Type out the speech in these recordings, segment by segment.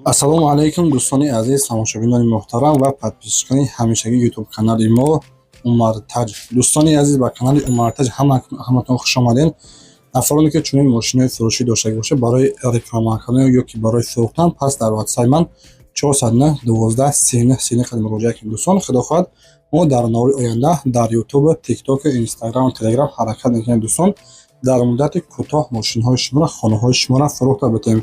ассалому алайкум дӯстони азиз, тамошобинони муҳтарам ва подписчикони ҳамешагии ютуб канали мо Умартаҷ. Дӯстони азиз, ба канали Умартаҷ ҳаматон хушомадед. нафароне ки чунин мошинои фурӯшӣ доштагӣ бошед барои реклама кардан ё ки барои фурӯхтан, пас дар ватсайи ман 409 12 39 39 қадам муроҷиат кунед. дӯстон, худо хоҳад мо дар навори оянда дар ютуб, тикток, инстаграм, телеграм ҳаракат мекунем. дӯстон, дар муддати кӯтоҳ мошинҳои шуморо, хонаҳои шуморо фурӯхта битем.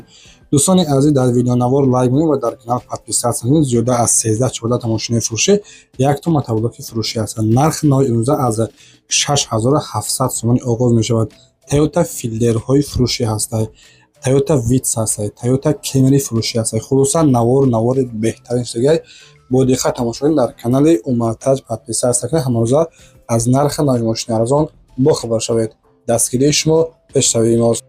дӯстони азиз, дар видеонавор лайк монед ва дар канал подписатсия монед. зиёда аз 13-14 та мошинаи фурӯшӣ, якто матаблоки фурӯшӣ ҳаст. нархи навъи имрӯза аз 6700 сомонӣ оғоз мешавад. Toyota Fielderҳои фурӯшӣ ҳастанд, Toyota Vitz ҳастанд, Toyota Camry фурӯшӣ ҳастанд. хулосан навори беҳтарин шудагай. бо диққат тамошо кунед, дар канали Умартаҷ подписатсия кунед. ҳамарӯза аз нархи навъи мошини арзон бохабар шавед. дастгирии шумо пешравии мост.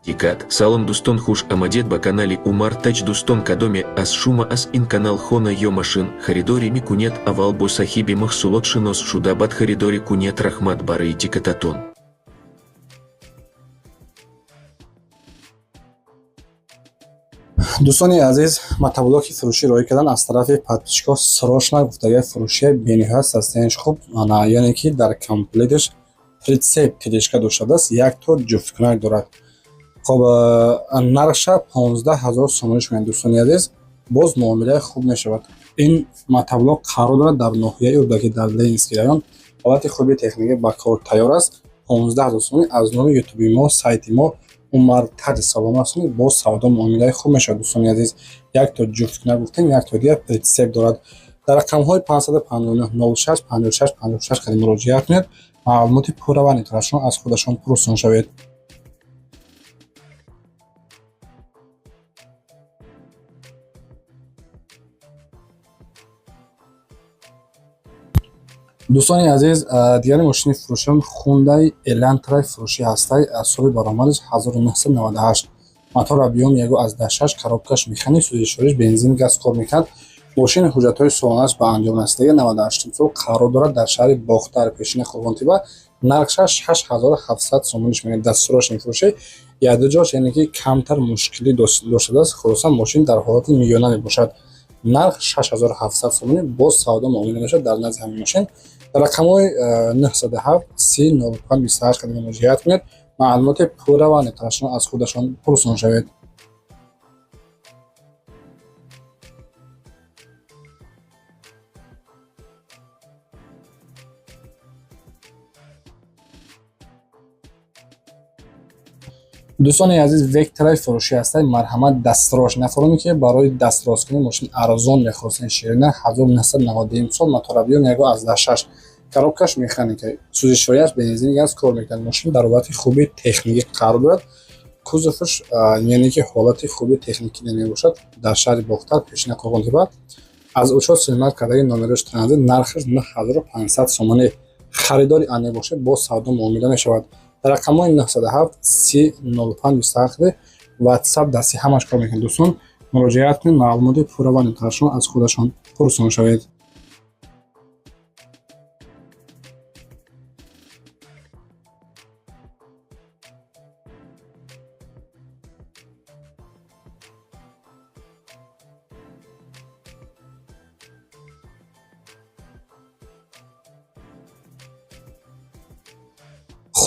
Дикат, салом дустон хуш амадед ба канали Умартаҷ. дустон кадоме аз шума аз ин канал хона ё машин харидорӣ мекунед, аввал бо саҳиби маҳсулот шинос шуда, баъд харидорӣ кунед. раҳмат барои диккататон. дӯстони азиз, матаблоки фурӯшӣ роҳӣ кардан аз тарафи подписчикҳо срочно гуфтаги фурӯшии бениҳоят састаи хуб, яъне ки дар комплекташ притсеп кидишка доштааст, якто ҷуфткунак дорад. خب нархша 15000 сомонӣ шуд. дӯстони азиз, боз муомилаи хуб мешавад. ин матаблок қарор дорад дар ноҳияи урдаки дар Ленинский район. ҳолати хуби техникӣ ба кор тайёр аст. 15000 сомонӣ аз номи ютуби мо, сайти мо Умартаҷ салом расонид, боз савдо муомилаи хуб мешавад. дӯстони азиз, якто ҷуфткунак гуфтем, якто дигар притсеп дорад. дар рақамҳои 559 06 56 56 қадам муроҷиат кунед. маълумоти пурра ва нитоқашон аз худашон пурсон шавед. дӯстони азиз, дигари мошини фурӯшам Hyundai Elantra фурӯшӣ ҳастай. соли баромадаш 1998. мотор объём 1.6, коробкаш механик, сӯзишвориш бензин, газ кор мекунад. мошин ҳуҷҷатҳои соланааш ба анҷом расидагӣ 98 сол қарор дорад дар шаҳри Бохтар, пешина Қоғонтиба. нархша 6700 сомонӣ мегӯяд. дастураш мефурӯшад. ядуҷош, яъне ки камтар мушкилӣ доштааст. хулосан мошин дар ҳолати миёна мебошад. нарх 6700 сомонӣ, боз савдо муомила мешавад дар назди ҳамин мошин. рақамҳои 907 3005 28 қадам муроҷиат кунед. маълумоти пурра ва нитоқашон аз худашон пурсон шавед. дӯстони азиз, Vectra фурӯшӣ ҳастанд. марҳамат дастрош. нафароне ки барои дастрозкунии мошин арзон мехостанд, ширина 1992 сол, мотор объём 1.6, коробкаш механика, сӯзишвориаш бензин, газ кор мекунад. мошин дар ҳолати хуби техникӣ қарор дорад. кузоваш, яъне ки ҳолати хуби техникӣ мебошад. дар шаҳри Бохтар, пешина Қоғонтиба. аз учёт силмат кардаги номерош транзит. нархаш 9500 сомонӣ. харидори ане бошад, боз савдо муомила мешавад. рақамҳои 907 3005 28 ватсап дасти ҳамаш кор мекунад. дӯстон, муроҷиат кунед. маълумоти пурра ва нитоқашон аз худашон пурсон шавед.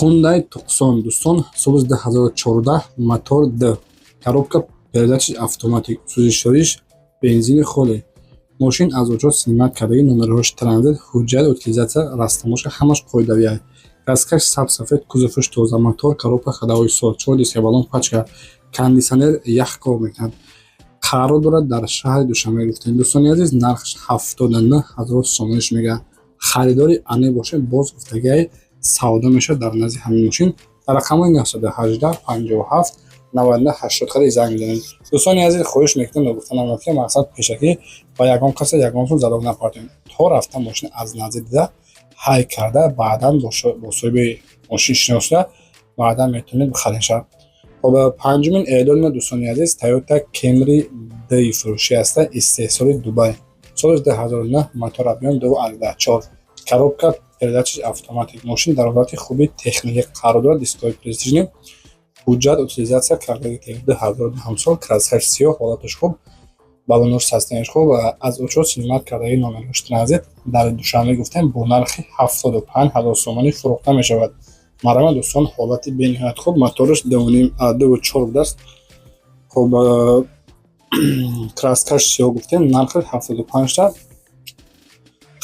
Hyundai Tucson, дӯстон, соли 2014, мотор D, коробка передачи автоматик, сӯзишвориш бензини холе. мошин аз учёт силмат кардаги номерош транзит, ҳуҷҷат утилизатсия, растамошка ҳамаш қоидави аст. газкаш сабсафед, кузоваш тоза, мотор, коробка ходовой сол, 4 диска балон пачка, кондисионер ях кор мекунад. қарор дорад дар шаҳри Душанбе гуфтем. дӯстони азиз, нархаш 79000 сомониш мегӯяд. харидори ане бошад, боз гуфтагиай савдо мешавад дар назди ҳамин мошин. дар рақамҳои 918 57 99 80 қадам занг бизанед. дӯстони азиз, хоҳиш мекунам гуфтанам ки мақсад пешакӣ ба ягон каса ягонтон залог напартем. то рафта мошин аз назди дида, ҳай карда, баъдан бо соҳиби мошин шиносида, баъдан метавонед бихаред. خب پنجمین اعلان دوستان عزیز Toyota Camry D فروشی است. استحصال دبی سال 2009 موتور объем 2.4 коробка передачи автоматик. ماشین در حالت خوبی تکنیکی قرار دارد. دیسکای پلیستیشن ҳуҷҷат утилизатсия кардаги Toyota 2002 сол, красиваи сиёҳ, ҳолаташ хуб, балонаш састенаш хуб, аз учёт хизмат кардаги номерҳош транзит дар душанбе гуфтем бо нархи 75000 сомонӣ фурӯхта мешавад. Марҳамат дӯстон, ҳолати бениҳоят хуб, мотораш 2.4 будааст. хуб краскаш сиёҳ гуфтем, нархи 75 та.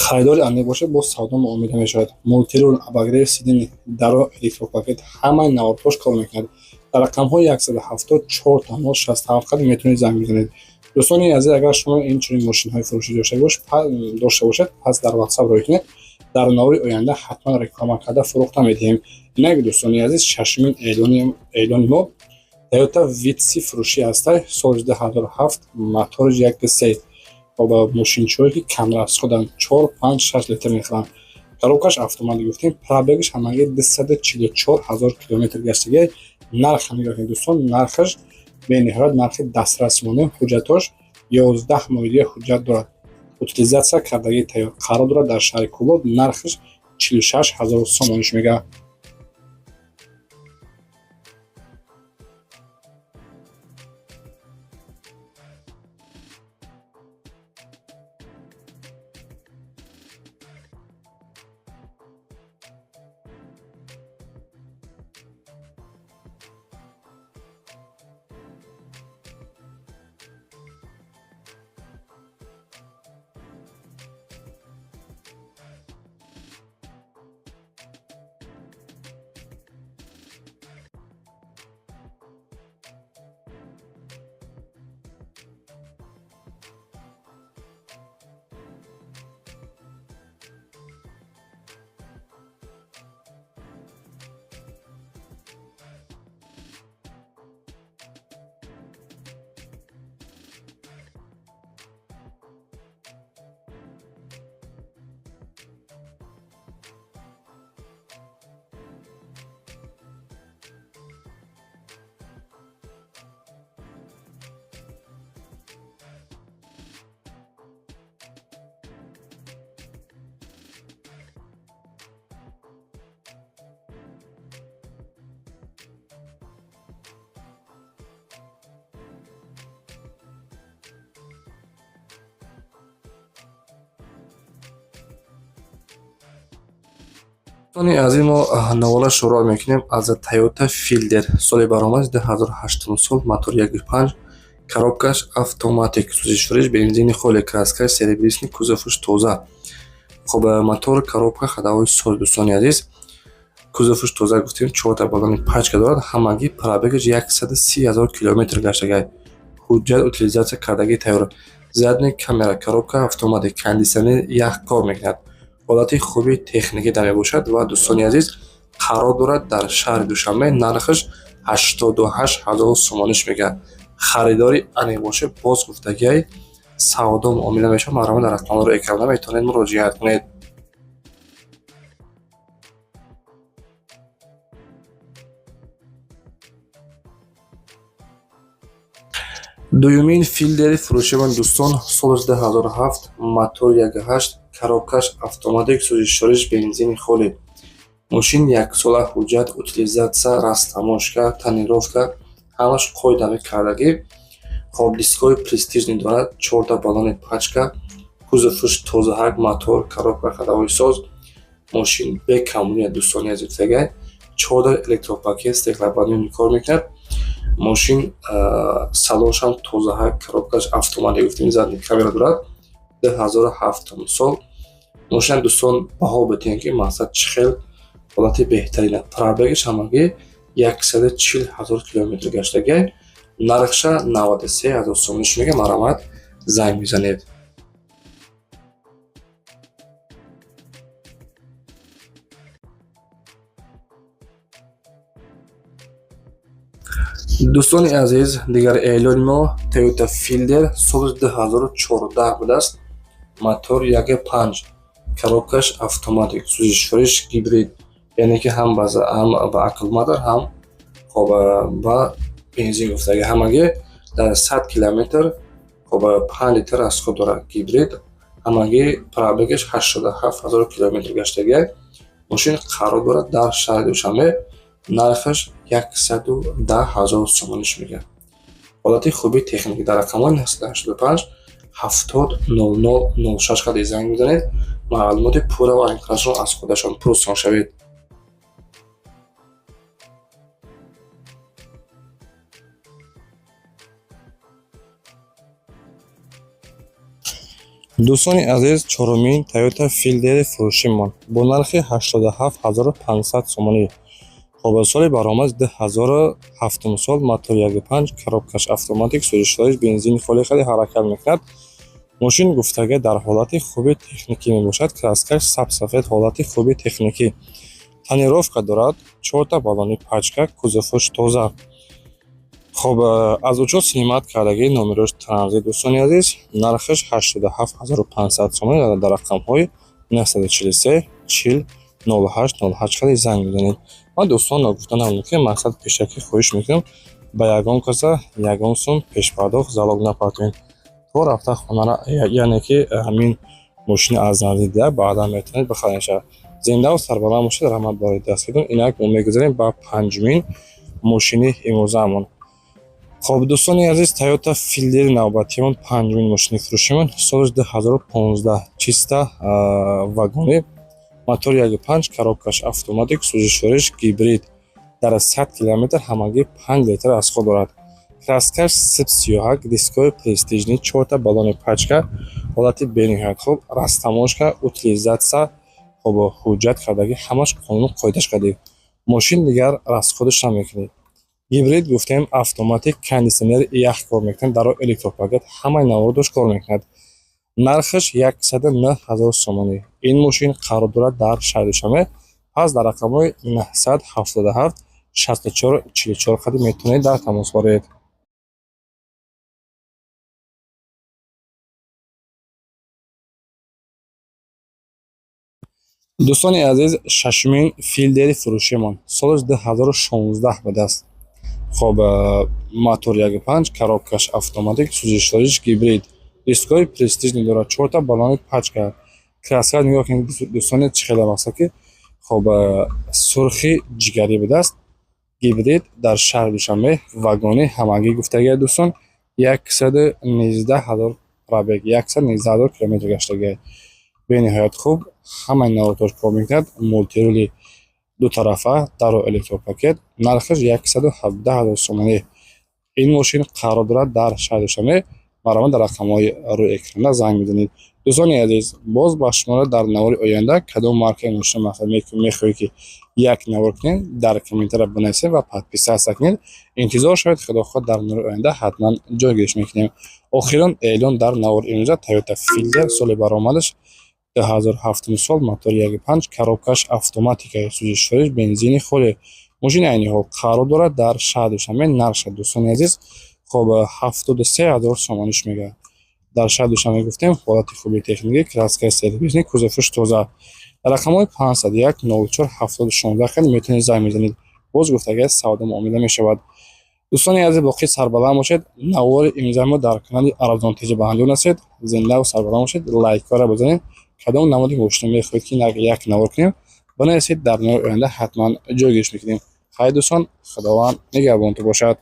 خریدار انی باشه با سودام آمیده میشود. مولتیرول، اباگریو، سیدین، درو، الکتروپاکت همه نوارتاش کار میکنه. در رقم های 174 تا 67 قد میتونید زنگ بزنید. دوستانی عزیز، اگر شما این چنین ماشین های فروشی داشته باشید پس در واتساپ روی کنید. در نوری آینده حتما رکلام کرده فروخته میدهیم. اینک دوستانی عزیز، ششمین اعلان ما تویوتا ویتسی فروشی هسته. سال 2007 موتور 1.3 با ماشینچویی که کمربست خودن 4 5 6 لیتر میخوان. коробкаш автомат гуфтем, пробегаш ҳамаги 244000 километр гаштаги. нарх нигоҳед дӯстон, нархаш бениҳоят нархи дастрас монем. ҳуҷҷатош 11 моҳилия ҳуҷҷат дорад. утилизатсия кардаги тайёр қарор дорад дар шаҳри Кӯбод. нархаш 46000 сомониш мегаҳад. دوستانی عزیز، ما نوالا شروع میکنیم از تویوتا فیلدر. سال برآمد 2008 سال، موتور 1.5، коробкаш автоматик، сӯзишвориш бензини холе, краскаш серебрисни, кузоваш тоза. хуб мотор, коробка, ходовой соз. дӯстони азиз, кузоваш тоза гуфтем, 4 та балони пачка дорад. ҳамагӣ пробегаш 130000 километр гаштагай. ҳуҷҷат утилизатсия кардаги тайёр. задни камера, коробка автоматик, кондитсионер ях кор мекунад. ҳолати хуби техникӣ дар мебошад ва дӯстони азиз қарор дорад дар шаҳри Душанбе. нархаш 88000 сомониш мегаҳад. харидори ане бошед боз гуфтагиай савдо муомила мешавад. марҳамат дар рақамҳоро экрана метавонед муроҷиат кунед. дуюмин филдери фурӯшиам дӯстон, соли 2007, мотор 1.8, коробкаш автоматик, сӯзишвориш бензини холе. мошин яксола, ҳуҷҷат, утилизатсия, растамошка, тонировка ҳамаш қоидаи кардагӣ. хоб дискҳои престижни дорад, 4 та балони пачка, кузоваш тозаҳак, мотор, коробка, ходовой соз. мошин бекамолият дӯстони азиз гуфтагай. 4 та электропакет, стеклобандӣ кор мекунад. мошин салоншам тозаҳак, коробкаш автоматик гуфтем, задни камера дорад. 2007 сол. мошин дӯстон баҳо битен ки мақсад чӣ хел ҳолати беҳтарина. пробегаш ҳамагӣ 140000 километр гаштагай. нархша 93000 сомониш мега. марҳамат занг бизанед. дӯстони азиз, дигар эълони мо Toyota Fielder соли 2014 будааст. мотор 1.5, коробкаш автоматик, сӯзишвориш гибрид, яъне ки ҳам ба аккумулятор, ҳам ба бензин гуфтаги. ҳамагӣ дар 100 километр 5 литр аз худ дорад. гибрид, ҳамагӣ пробегаш 87000 километр гаштагиай. мошин қарор дорад дар шаҳри Душанбе. нархаш 110,000 сомониш мегӯяд. ҳолати хуби техникӣ дар рақамҳои 985 70 00 06 қади занг мезанед. маълумоти пурра ва информатсионро аз худашон пурсон шавед. дӯстони азиз, чорумин Toyota Fielder фурӯшимон бо нархи 87500 сомонӣ. хоб соли баромад 2007 сол, мотор 1.5, коробкаш автоматик, сӯзишвориш бензини холӣ хади ҳаракат мекунад. мошин гуфтага дар ҳолати хуби техникӣ мебошад. краскаш сабсафед, ҳолати хуби техникӣ, тонировка дорад, 4 баллони пачка, кузуфуш тоза. хоб аз учуд снимат кардагии номерош транзит. дӯстони азиз, нархаш 87500 сомон дар рақамҳои 943 40 08 қади занг бизанед. ман дӯстон гуфта намудам ки мақсад пешакӣ хоҳиш мекунам ба ягон каса ягон сум пешпардохт залог напартовем то рафта хонара, яъне ки ҳамин мошини аз наздик дида баъдан метавонед бихаринша. зиндаву сарбаланд бошед. раҳмат барои дастгирдон. инак мо мегузарем ба панҷумин мошини имрӯзаамон. хоб дӯстони азиз, Toyota Fielder навбатиамон панҷумин мошини фурӯшимон. соли 2015, чиста вагони, мотор 1.5, коробкаш автоматик, сӯзишвориш гибрид, дар 100 километр ҳамагӣ 5 литр аз худ дорад. краскаш сип 31, дискои престижни, 4 баллони пачка, ҳолати бениҳоят хуб, растамошка, утилизатсия, хоб ҳуҷҷат кардаги ҳамаш қонуну қоидаш кардем. мошин дигар расходаш намекунед. гибрид гуфтем, автоматик, кондитсионер ях кор мекунад, дар электропакет ҳамаи навороташ кор мекунад. нархаш 109000 сомонӣ. ин мошин қарор дорад дар шаҳри Душанбе. пас дар рақамҳои 977 64 44 қади метавонед дар тамос боред. дӯстони азиз, шашумин Fielder фурӯшимон соли 2016 будааст. хоб мотор 1.5, коробкаш автоматик, сӯзишвориш гибрид, дискои престижни дорад, 4 баллони пачка. краска нигоҳ кунед дӯстони чӣ хеле мақсад ки хоб сурхи ҷигарӣ будааст. гибрид дар шаҳри Душанбе, вагони ҳамагӣ гуфтагия дӯстон 119000 пробег, 119000 километр гаштагия. бениҳоят хуб, ҳамаи навороташ кор мекунад. мултирули дутарафа, даро электропакет. нархаш 117000 сомонӣ. ин мошин қарор дорад дар шаҳри Душанбе. маромад дар рақамҳои рӯи экрана занг бизанед. дӯстони азиз, боз ба шуморо дар навори оянда кадом маркаи мошин мақсад мехоҳед ки як навор кунед, дар комментария бинависед ва подписатсия кунед. интизор шавед. худохоҳ дар навори оянда ҳатман ҷойгириш мекунем. охирон эълон дар навори имрӯза Toyota Fielder, соли баромадаш 2007 сол, мотор 1.5, коробкаш автоматика, сӯзишвориш бензини холӣ. мошини айни ҳол қарор дорад дар шаҳри Душанбе. нарша дӯстони азиз, хоб 73000 сомониш мегӯяд. дар шаҳри Душанбе гуфтем, ҳолати хуби техникӣ, краскаи сервисни, кузуфуш тоза. рақамҳои 501 04 7016 қади метавонед занг бизанед. боз гуфтага савдо муомила мешавад. дӯстони азиз, боқӣ сарбаланд бошед. навори имрӯзаи мо дар канали арзон тежи баҳандон ҳастед. зиндаву сарбаланд бошед. лайкҳоро бизанед. кадом намуди мошин мехоҳед ки як навор кунем, бинависед. дар навори оянда ҳатман ҷойгириш мекунем. хайр дӯстон, худованд нигаҳбонтон бошад.